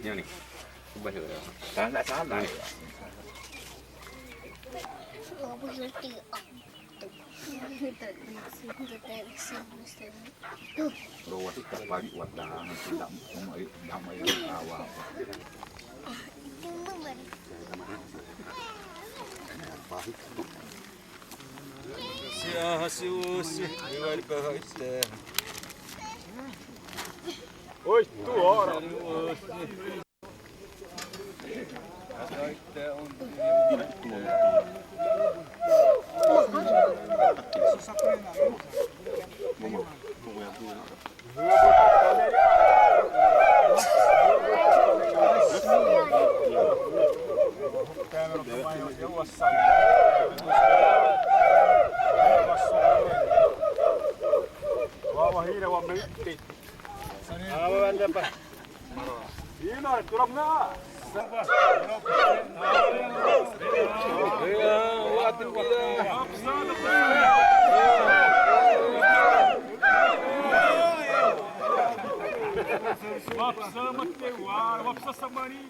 Ini nih, coba coba. Nggak salah. Luar itu pagi wadang tidak damai awal. Siusi, iwan kahiste. Oi, tu ora. Wapsa matewar, wapsa samani.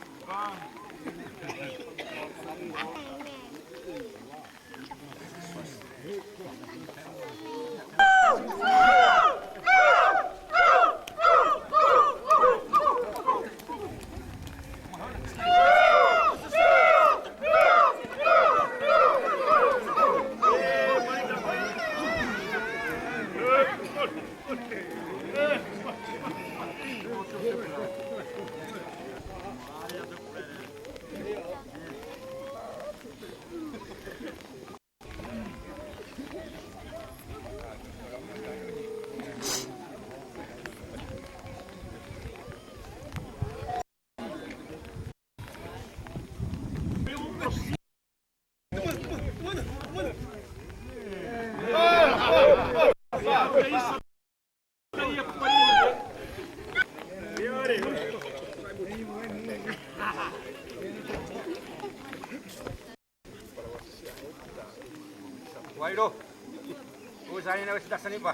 Waido, usahain na sudah sani pa.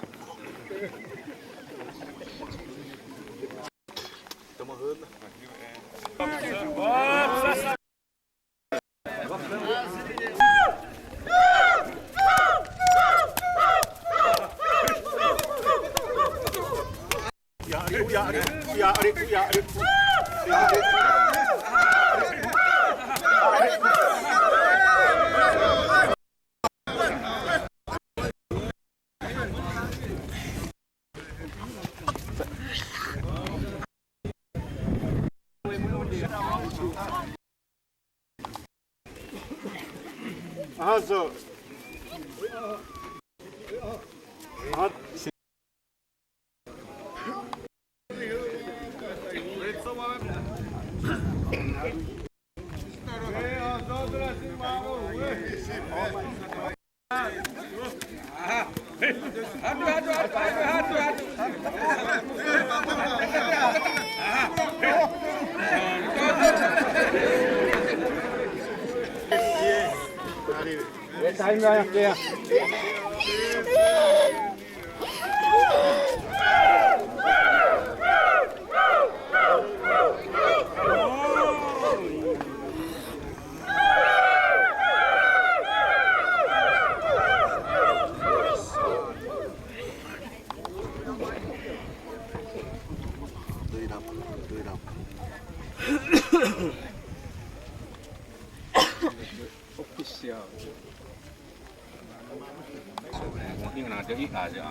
Also. Time lah ya. Official. Ini kena ada ikan aja.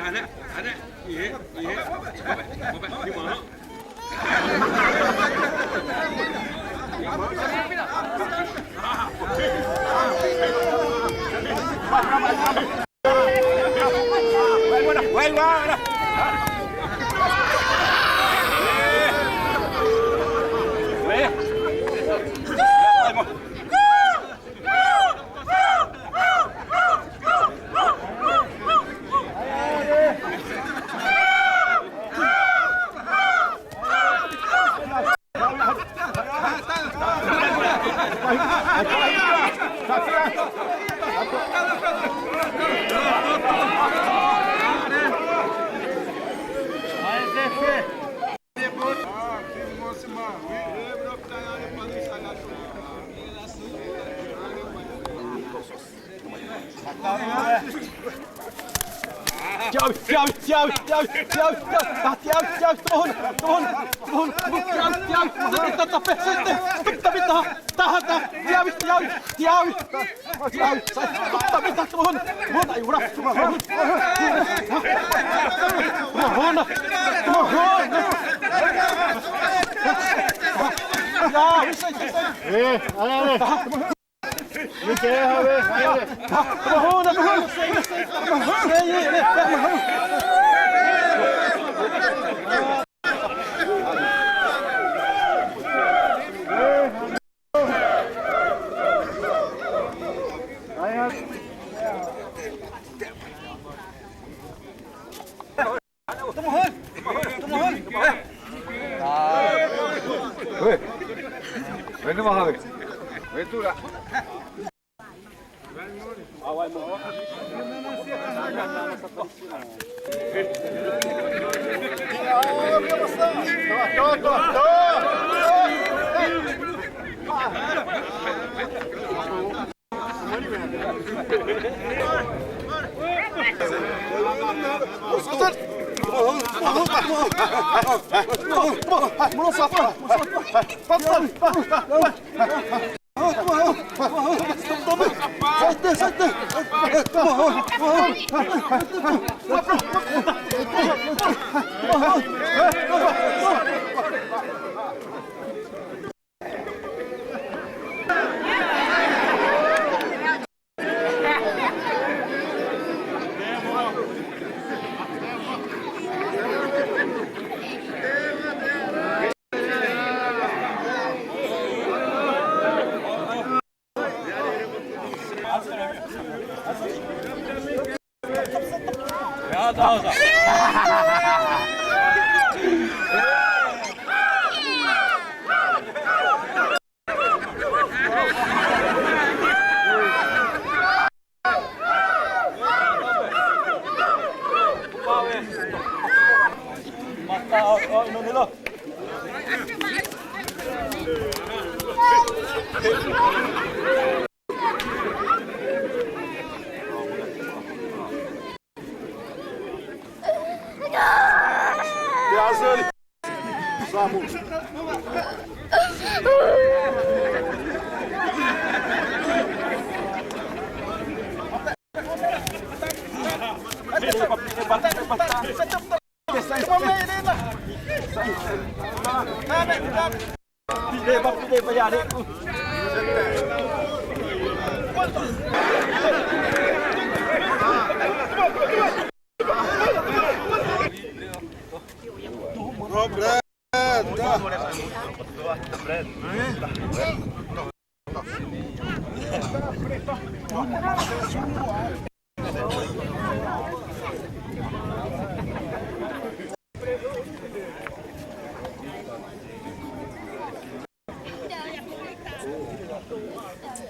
Ada, iya, di mana? Ven nomás a ver. Ven tú la.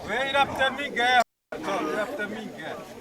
Vem after me, girl. After me, girl.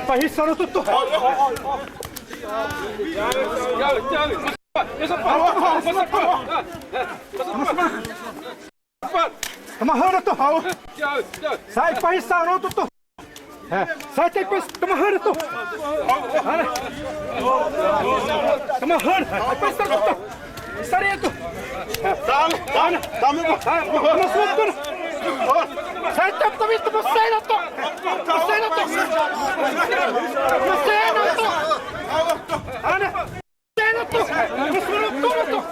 Pahissano tutto! Tämä hoidettu! Sai pahissano tutto! Sai teipä! Tämä hoidettu! Tämä hoidettu! Sai pahissano tutto! Sarjattu! Tämä suuttuna! Sai tappa vittu mun seinattu! Mun seinattu! Mun seinattu! Anne! Seinattu! Mun suunnattu!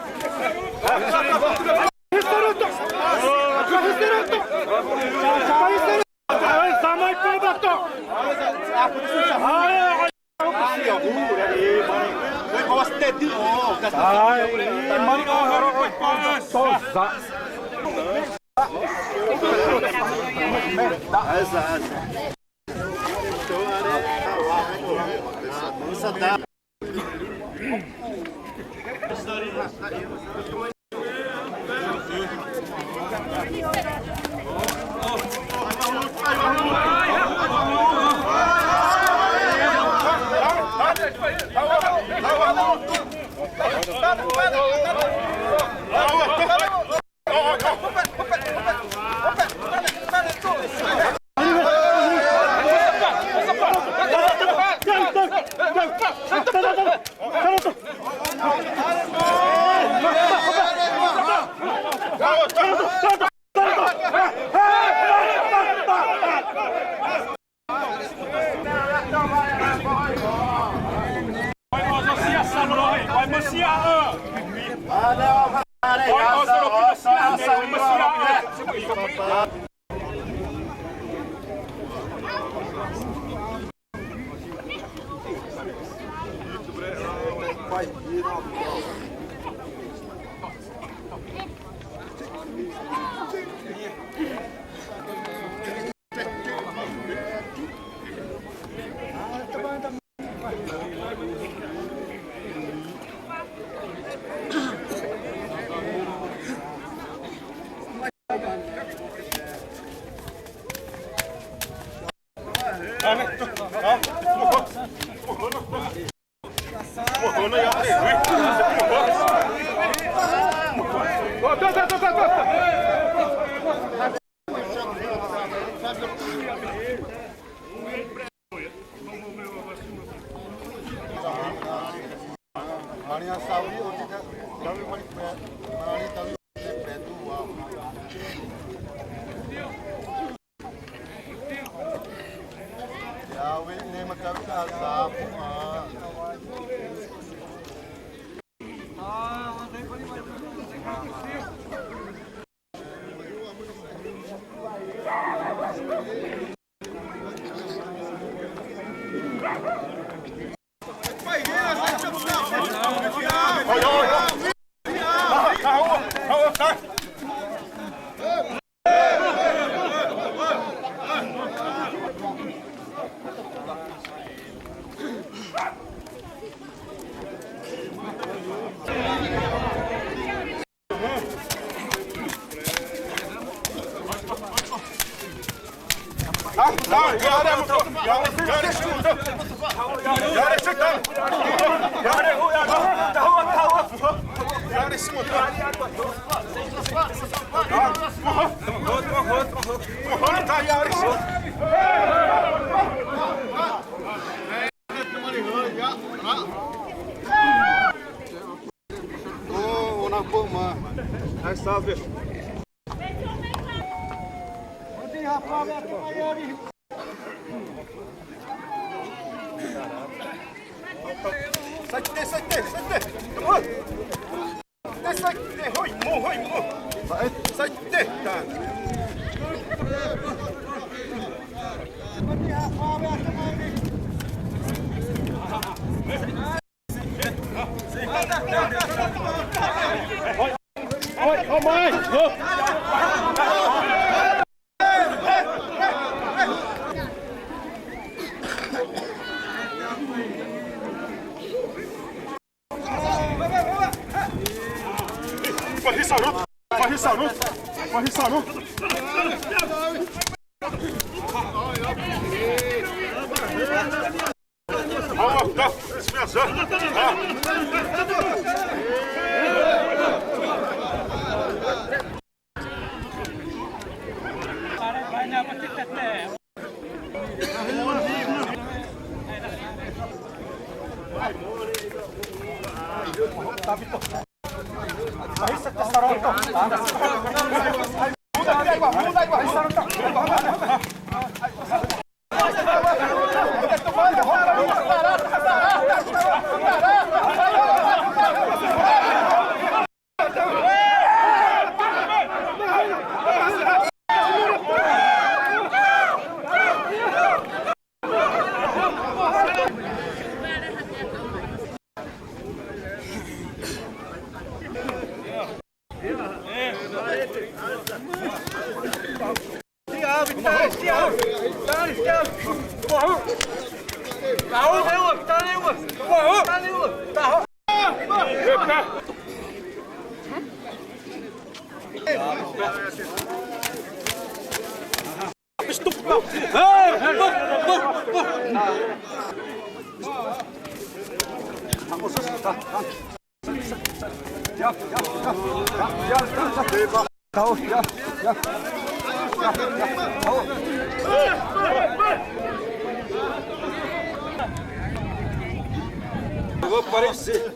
Vou parecer.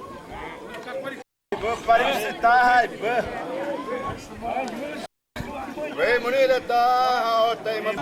Vou parecer, tá? Vem, Munir, tá? Tem uma.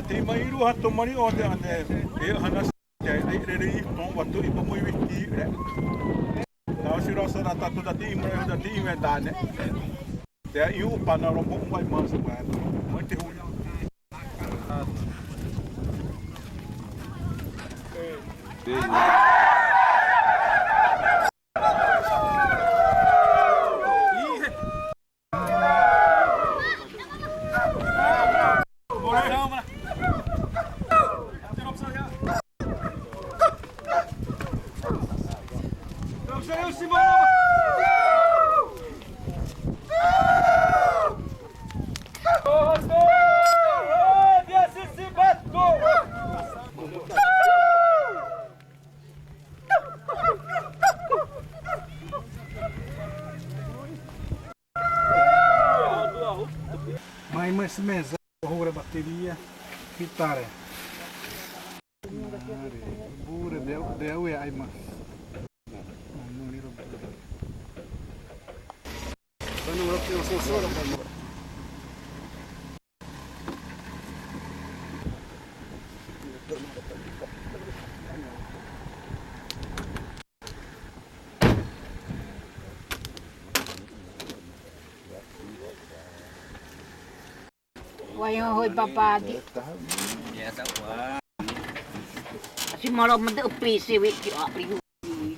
Te mai ru hato mari o te ane e hana te ai re i ton watu I pomo I wiki re. Na o siro sa ta to da ti mo da ti me dane. Te I u pa na ro mo mai mas ma. Mo te hu. Mai mais mesa, ora bateria, guitarra. Bure deu e ai mas. Não liro. Não lo più solo per Wayo hoy papadi. Ya tak wah. Si malam mende upi si wik ki apri.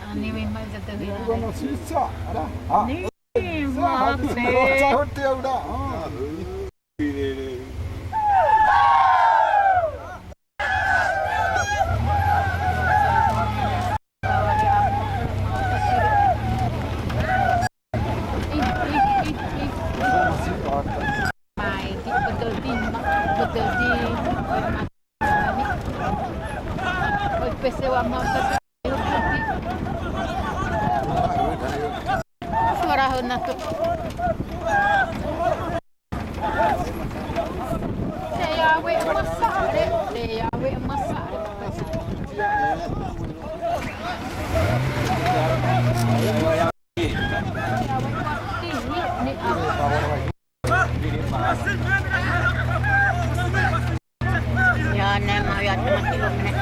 Ani we mai jate we. Não se sabe. Ah. Ni ma se. Não te udah. Pessoa a moto suara na tu saya we masak dia we masak ni ya nema ya mati lo mene.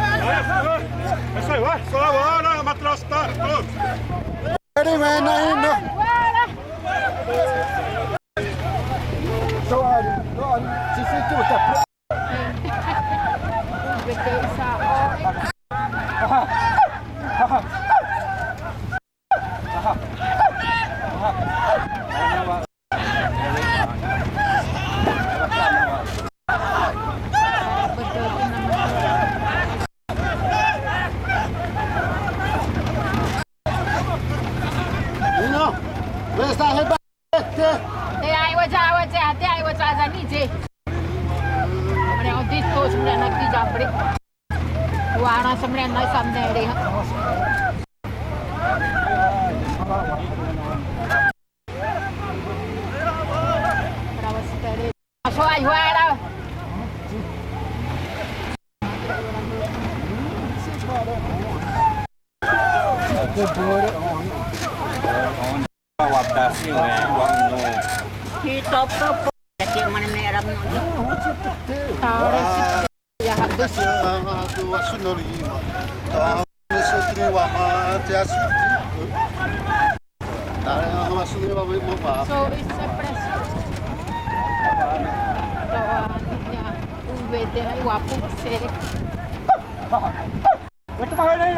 Sai vai, só agora, matras tá. Ele vem na ainda. Se tu tá. Betul sa Warna sebenarnya naik sampai deh. Berapa sekali? Masuk aja lah. Wadasi wangu. Kita perlu jadi mana merah nanti. Tahu ya habis. Tu asunori. Tá, isso que o amante é assim. Tá, uma sunoi vai mobar. So it's a pressure. Ya, UVD ay wapo sere. Vete para aí.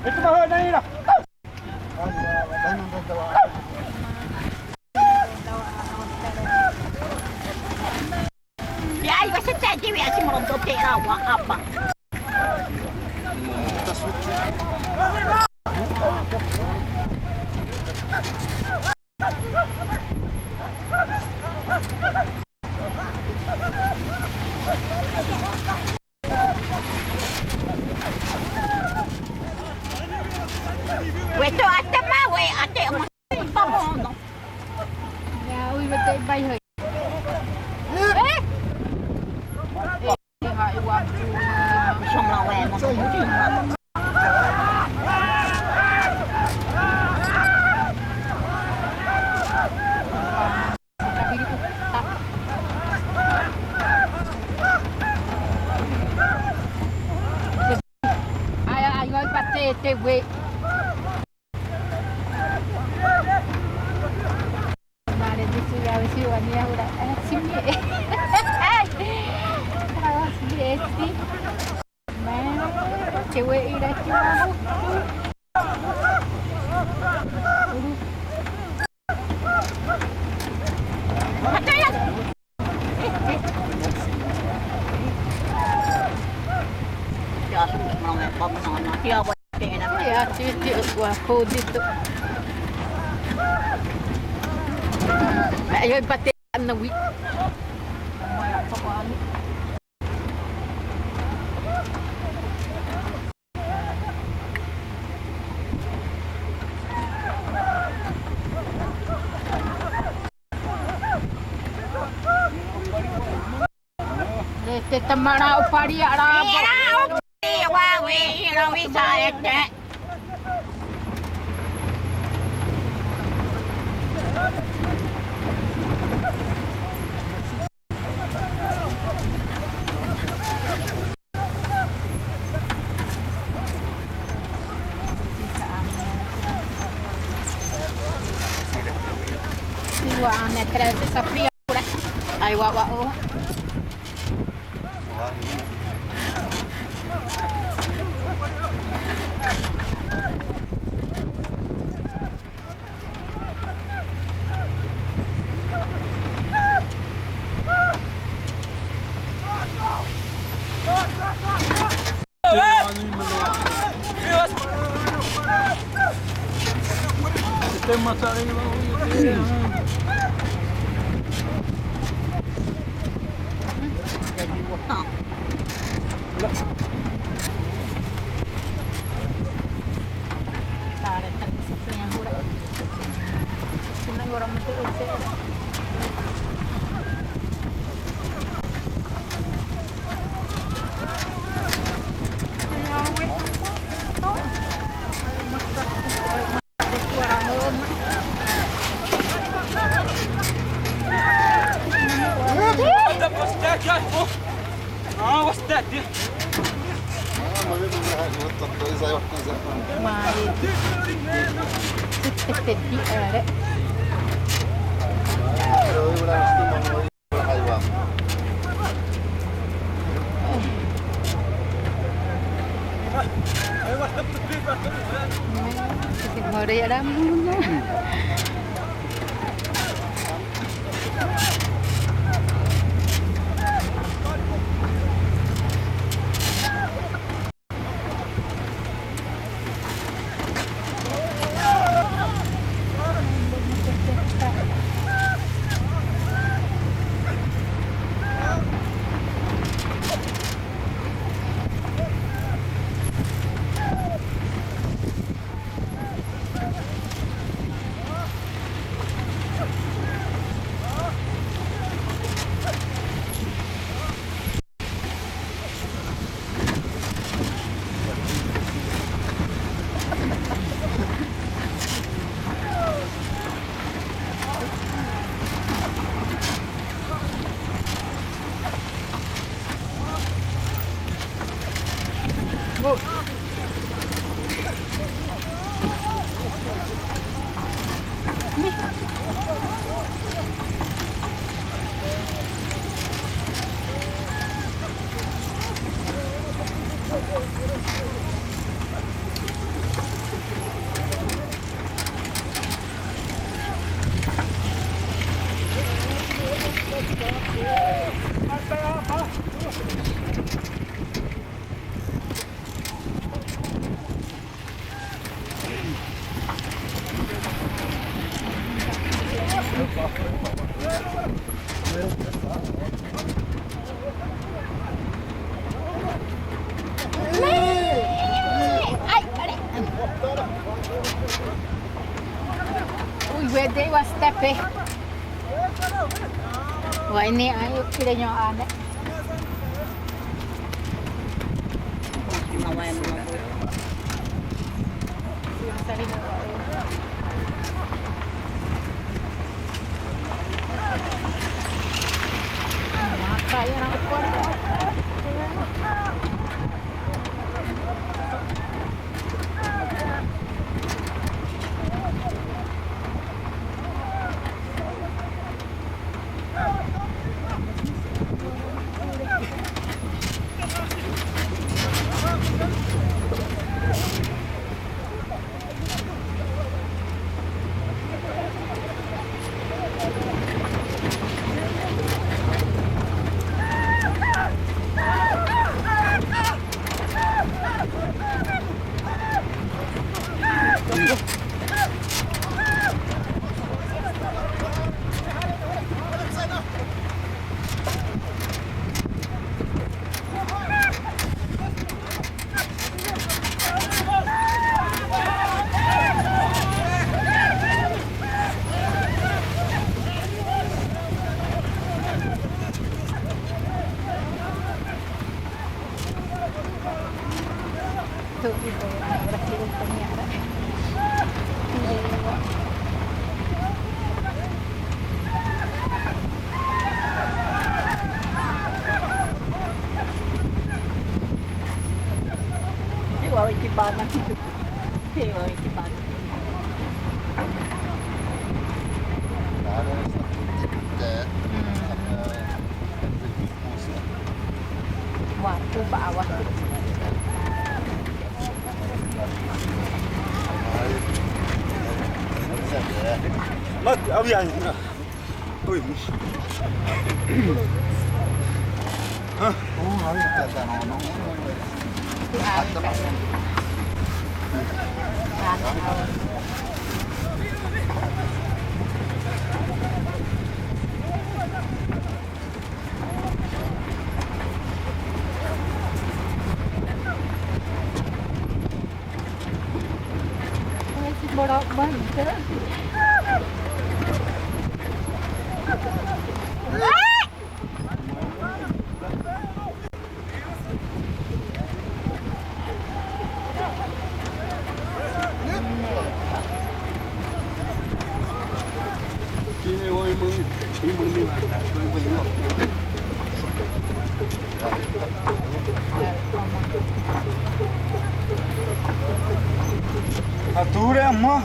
Itu bawa naik dah. Ya, ay basta tadi we asim rontok rawa apa. Weto ate ma we ate mo pamono. Ya, uy, betul bay hơi. Hai waktu Som la we mo mo di ma. tapi itu tak. Ayah ayah pate tewe. Mare di sini wani udah sini. Kalau sini esti. Cewek ida cuma. Ya sudah mau pom sana dia buat dengan apa. Ya, cuci wapo dito. Ayo pati na week. Te tamara upari ara. Wa we ira we sa ete. Siwa ane trece sa fria. Ay wa o. Orang itu what's that? mari. Tedi are. Mari ada mulu. pwede was step eh. Wah ini ayo kita nyo ane. Mamaya mo na po. Kaya ng kwarto. Tuh, ibu, berarti penyiaran. Wow, ikibanan. Wow, ikibanan. Där är det Waktu bawah. Lat, avian. Oi. Hon har inte där någon. Bolak balik. Ature amma.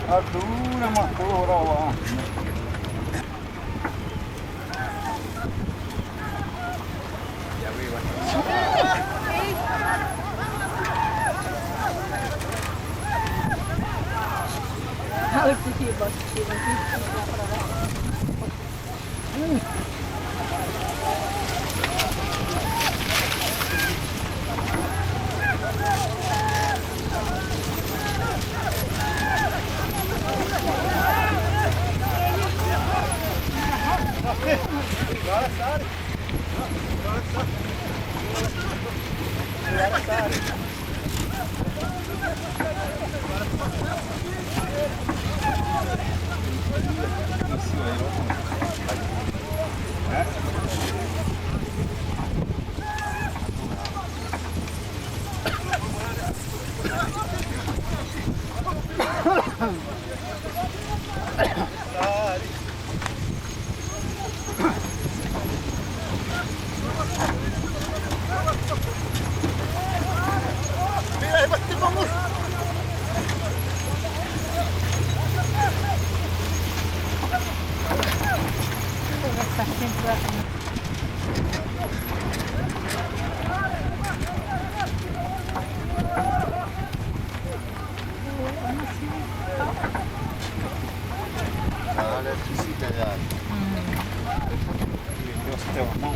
Ature amma tora. Harus sibuk. Ja, det är precis det där. Jos te on mau.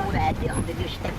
Udah dia udah justek.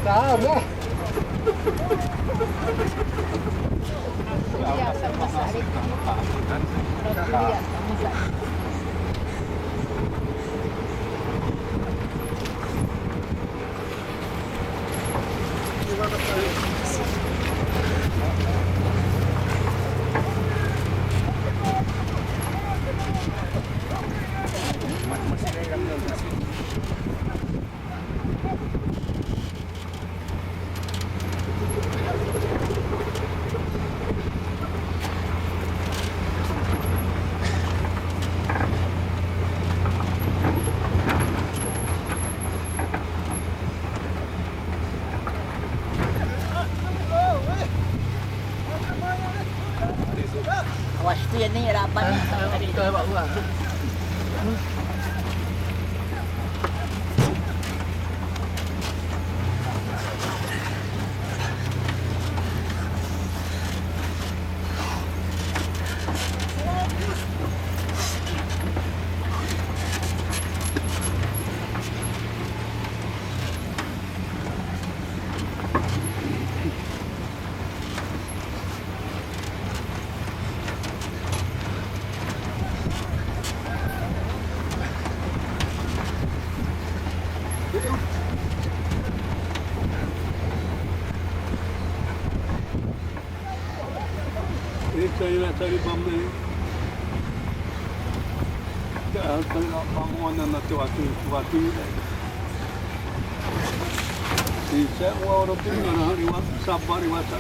Tama. Iya, sama sekali. Iya, sama sekali. Awas tu yang ni harapan ni. Kita bawa uang. Saya nak cari pamai. Saya nak pamuan nak waktu. Saya orang tu nak riwayat sabar riwayat